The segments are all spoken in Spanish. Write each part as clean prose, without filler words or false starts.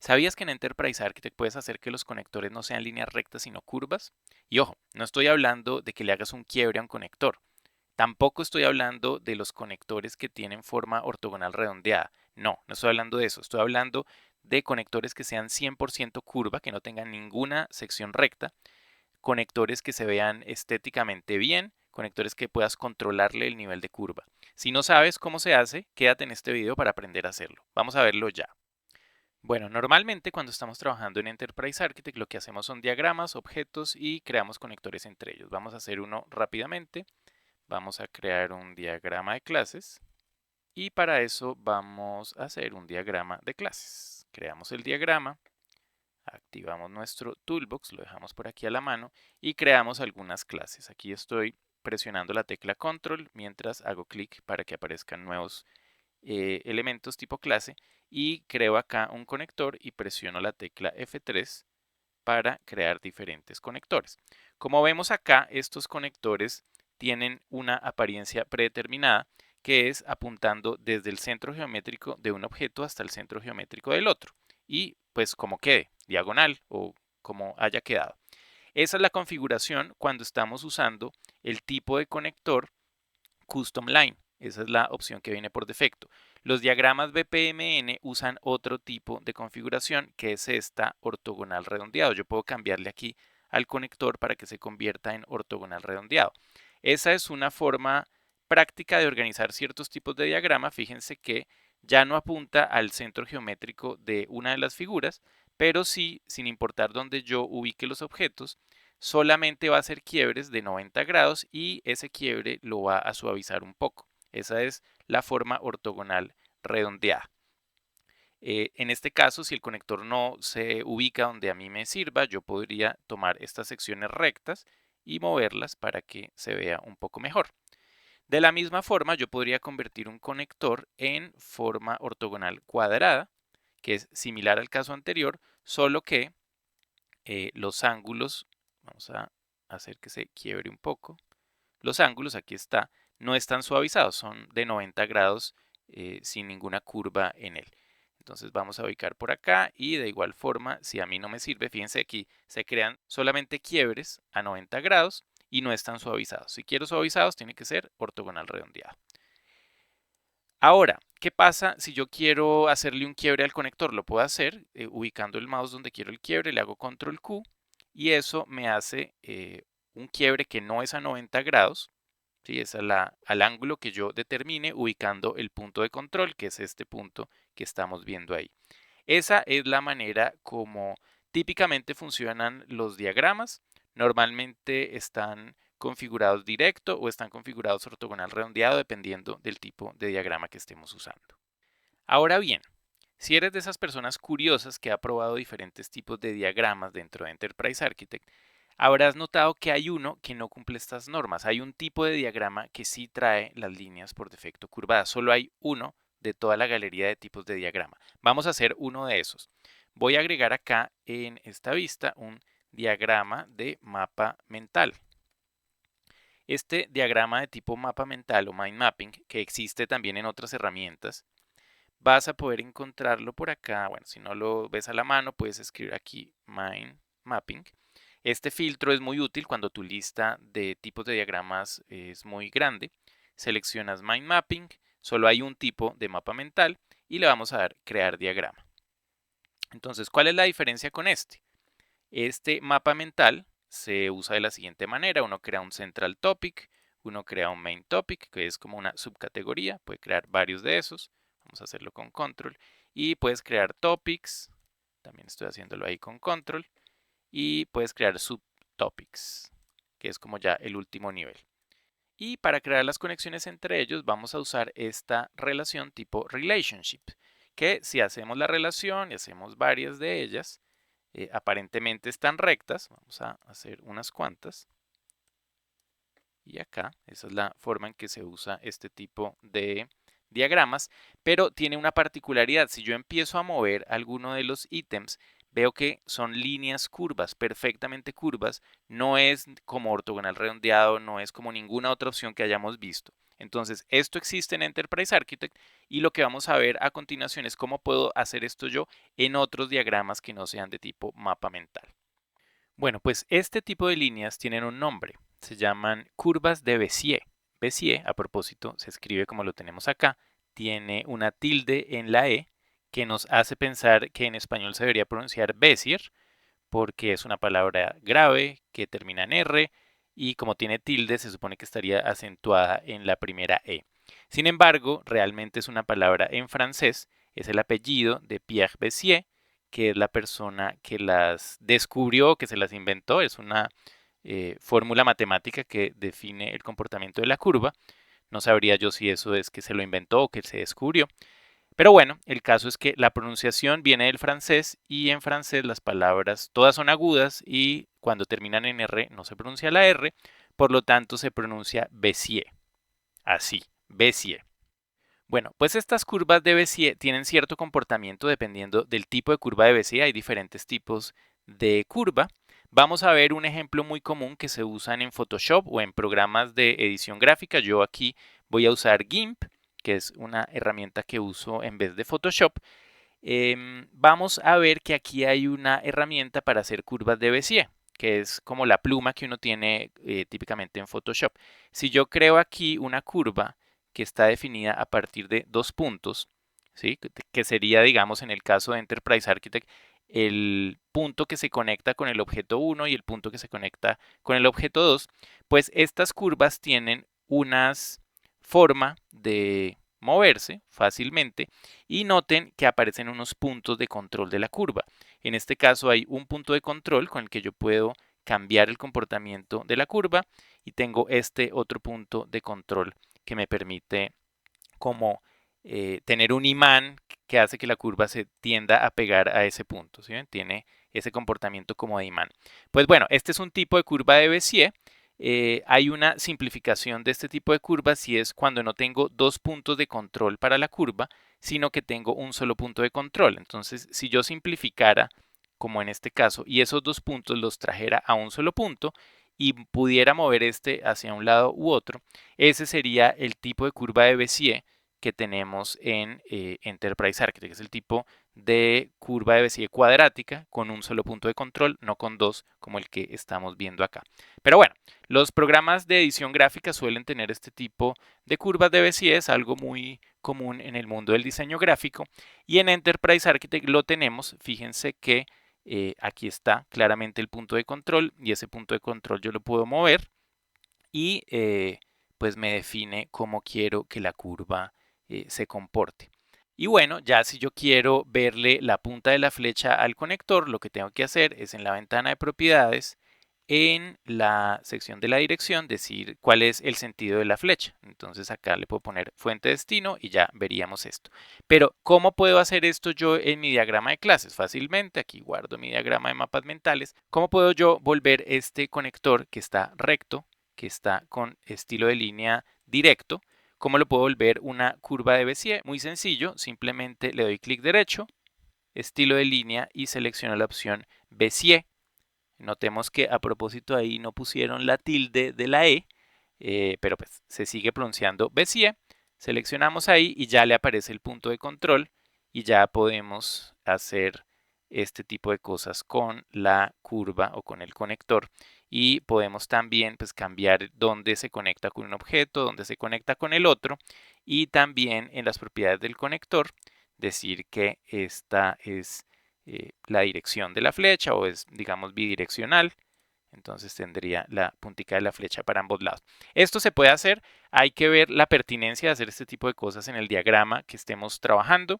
¿Sabías que en Enterprise Architect puedes hacer que los conectores no sean líneas rectas sino curvas? Y ojo, no estoy hablando de que le hagas un quiebre a un conector. Tampoco estoy hablando de los conectores que tienen forma ortogonal redondeada. No estoy hablando de eso. Estoy hablando de conectores que sean 100% curva, que no tengan ninguna sección recta, conectores que se vean estéticamente bien, conectores que puedas controlarle el nivel de curva. Si no sabes cómo se hace, quédate en este video para aprender a hacerlo. Vamos a verlo ya. Bueno, normalmente cuando estamos trabajando en Enterprise Architect lo que hacemos son diagramas, objetos y creamos conectores entre ellos. Vamos a hacer uno rápidamente. Vamos a crear un diagrama de clases y para eso vamos a hacer un diagrama de clases. Creamos el diagrama, activamos nuestro toolbox, lo dejamos por aquí a la mano y creamos algunas clases. Aquí estoy presionando la tecla control mientras hago clic para que aparezcan nuevos elementos tipo clase y creo acá un conector y presiono la tecla F3 para crear diferentes conectores. Como vemos acá, estos conectores tienen una apariencia predeterminada que es apuntando desde el centro geométrico de un objeto hasta el centro geométrico del otro y pues como quede, diagonal o como haya quedado. Esa es la configuración cuando estamos usando el tipo de conector Custom Line. Esa es la opción que viene por defecto. Los diagramas BPMN usan otro tipo de configuración que es esta ortogonal redondeado. Yo puedo cambiarle aquí al conector para que se convierta en ortogonal redondeado. Esa es una forma práctica de organizar ciertos tipos de diagrama. Fíjense que ya no apunta al centro geométrico de una de las figuras, pero sí, sin importar dónde yo ubique los objetos, solamente va a hacer quiebres de 90 grados y ese quiebre lo va a suavizar un poco. Esa es la forma ortogonal redondeada. En este caso, si el conector no se ubica donde a mí me sirva, yo podría tomar estas secciones rectas y moverlas para que se vea un poco mejor. De la misma forma, yo podría convertir un conector en forma ortogonal cuadrada, que es similar al caso anterior, solo que los ángulos, vamos a hacer que se quiebre un poco, los ángulos, aquí está, no están suavizados, son de 90 grados sin ninguna curva en él. Entonces vamos a ubicar por acá y de igual forma, si a mí no me sirve, fíjense aquí, se crean solamente quiebres a 90 grados y no están suavizados. Si quiero suavizados, tiene que ser ortogonal redondeado. Ahora, ¿qué pasa si yo quiero hacerle un quiebre al conector? Lo puedo hacer ubicando el mouse donde quiero el quiebre, le hago control Q y eso me hace un quiebre que no es a 90 grados, ¿sí? Es al ángulo que yo determine ubicando el punto de control, que es este punto que estamos viendo ahí. Esa es la manera como típicamente funcionan los diagramas. Normalmente están configurados directo o están configurados ortogonal redondeado dependiendo del tipo de diagrama que estemos usando. Ahora bien, si eres de esas personas curiosas que ha probado diferentes tipos de diagramas dentro de Enterprise Architect, habrás notado que hay uno que no cumple estas normas. Hay un tipo de diagrama que sí trae las líneas por defecto curvadas. Solo hay uno de toda la galería de tipos de diagrama. Vamos a hacer uno de esos. Voy a agregar acá en esta vista un diagrama de mapa mental. Este diagrama de tipo mapa mental o mind mapping, que existe también en otras herramientas, vas a poder encontrarlo por acá. Bueno, si no lo ves a la mano, puedes escribir aquí mind mapping. Este filtro es muy útil cuando tu lista de tipos de diagramas es muy grande. Seleccionas mind mapping, solo hay un tipo de mapa mental y le vamos a dar crear diagrama. Entonces, ¿cuál es la diferencia con este? Este mapa mental se usa de la siguiente manera. Uno crea un central topic, uno crea un main topic, que es como una subcategoría. Puede crear varios de esos. Vamos a hacerlo con control. Y puedes crear topics. También estoy haciéndolo ahí con control. Y puedes crear subtopics, que es como ya el último nivel. Y para crear las conexiones entre ellos vamos a usar esta relación tipo relationship, que si hacemos la relación y hacemos varias de ellas, aparentemente están rectas. Vamos a hacer unas cuantas. Y acá, esa es la forma en que se usa este tipo de diagramas, pero tiene una particularidad. Si yo empiezo a mover alguno de los ítems, veo que son líneas curvas, perfectamente curvas. No es como ortogonal redondeado, no es como ninguna otra opción que hayamos visto. Entonces, esto existe en Enterprise Architect y lo que vamos a ver a continuación es cómo puedo hacer esto yo en otros diagramas que no sean de tipo mapa mental. Bueno, pues este tipo de líneas tienen un nombre. Se llaman curvas de Bézier. Bézier, a propósito, se escribe como lo tenemos acá. Tiene una tilde en la E que nos hace pensar que en español se debería pronunciar Bézier porque es una palabra grave que termina en R y como tiene tilde se supone que estaría acentuada en la primera E. Sin embargo, realmente es una palabra en francés, es el apellido de Pierre Bézier, que es la persona que las descubrió, que se las inventó, es una fórmula matemática que define el comportamiento de la curva. No sabría yo si eso es que se lo inventó o que se descubrió. Pero bueno, el caso es que la pronunciación viene del francés y en francés las palabras todas son agudas y cuando terminan en R no se pronuncia la R, por lo tanto se pronuncia Bézier. Así, Bézier. Bueno, pues estas curvas de Bézier tienen cierto comportamiento dependiendo del tipo de curva de Bézier. Hay diferentes tipos de curva. Vamos a ver un ejemplo muy común que se usan en Photoshop o en programas de edición gráfica. Yo aquí voy a usar GIMP, que es una herramienta que uso en vez de Photoshop. Vamos a ver que aquí hay una herramienta para hacer curvas de Bézier, que es como la pluma que uno tiene típicamente en Photoshop. Si yo creo aquí una curva que está definida a partir de dos puntos, ¿sí? Que sería, digamos, en el caso de Enterprise Architect, el punto que se conecta con el objeto 1 y el punto que se conecta con el objeto 2, pues estas curvas tienen unas forma de moverse fácilmente y noten que aparecen unos puntos de control de la curva. En este caso hay un punto de control con el que yo puedo cambiar el comportamiento de la curva y tengo este otro punto de control que me permite como tener un imán que hace que la curva se tienda a pegar a ese punto. ¿Sí? Tiene ese comportamiento como de imán. Pues bueno, este es un tipo de curva de Bézier. Hay una simplificación de este tipo de curvas y es cuando no tengo dos puntos de control para la curva, sino que tengo un solo punto de control. Entonces, si yo simplificara, como en este caso, y esos dos puntos los trajera a un solo punto y pudiera mover este hacia un lado u otro, ese sería el tipo de curva de Bézier que tenemos en Enterprise Architect, que es el tipo de curva de Bézier cuadrática con un solo punto de control, no con dos como el que estamos viendo acá. Pero bueno, los programas de edición gráfica suelen tener este tipo de curvas de Bézier, es algo muy común en el mundo del diseño gráfico y en Enterprise Architect lo tenemos. Fíjense que aquí está claramente el punto de control y ese punto de control yo lo puedo mover y pues me define cómo quiero que la curva se comporte. Y bueno, ya si yo quiero verle la punta de la flecha al conector, lo que tengo que hacer es en la ventana de propiedades, en la sección de la dirección, decir cuál es el sentido de la flecha. Entonces acá le puedo poner fuente destino y ya veríamos esto. Pero, ¿cómo puedo hacer esto yo en mi diagrama de clases? Fácilmente, aquí guardo mi diagrama de mapas mentales. ¿Cómo puedo yo volver este conector que está recto, que está con estilo de línea directo? ¿Cómo lo puedo volver una curva de Bézier? Muy sencillo, simplemente le doy clic derecho, estilo de línea y selecciono la opción Bézier. Notemos que a propósito ahí no pusieron la tilde de la E, pero pues se sigue pronunciando Bézier. Seleccionamos ahí y ya le aparece el punto de control y ya podemos hacer este tipo de cosas con la curva o con el conector y podemos también pues cambiar dónde se conecta con un objeto, dónde se conecta con el otro y también en las propiedades del conector decir que esta es la dirección de la flecha o es digamos bidireccional. Entonces tendría la puntica de la flecha para ambos lados. Esto se puede hacer, hay que ver la pertinencia de hacer este tipo de cosas en el diagrama que estemos trabajando.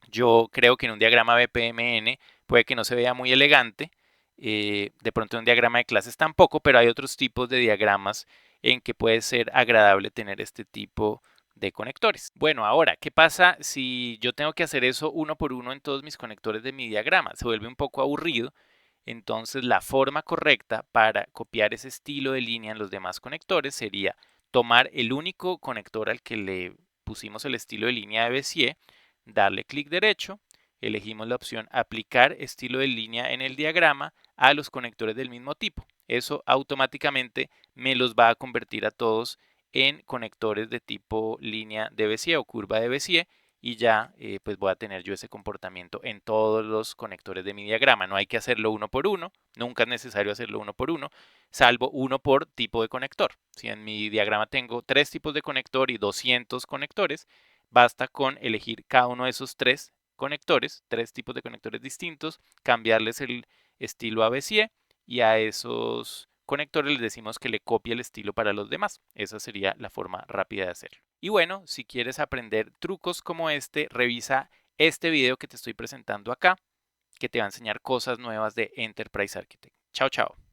Yo creo que en un diagrama BPMN puede que no se vea muy elegante, de pronto en un diagrama de clases tampoco, pero hay otros tipos de diagramas en que puede ser agradable tener este tipo de conectores. Bueno, ahora, ¿qué pasa si yo tengo que hacer eso uno por uno en todos mis conectores de mi diagrama? Se vuelve un poco aburrido. Entonces, la forma correcta para copiar ese estilo de línea en los demás conectores sería tomar el único conector al que le pusimos el estilo de línea de Bézier, darle clic derecho, elegimos la opción aplicar estilo de línea en el diagrama a los conectores del mismo tipo. Eso automáticamente me los va a convertir a todos en conectores de tipo línea de Bézier o curva de Bézier y ya pues voy a tener yo ese comportamiento en todos los conectores de mi diagrama. No hay que hacerlo uno por uno, nunca es necesario hacerlo uno por uno, salvo uno por tipo de conector. Si en mi diagrama tengo 3 tipos de conector y 200 conectores, basta con elegir cada uno de esos 3 conectores, 3 tipos de conectores distintos, cambiarles el estilo a Bézier y a esos conectores les decimos que le copie el estilo para los demás. Esa sería la forma rápida de hacerlo. Y bueno, si quieres aprender trucos como este, revisa este video que te estoy presentando acá, que te va a enseñar cosas nuevas de Enterprise Architect. Chao, chao.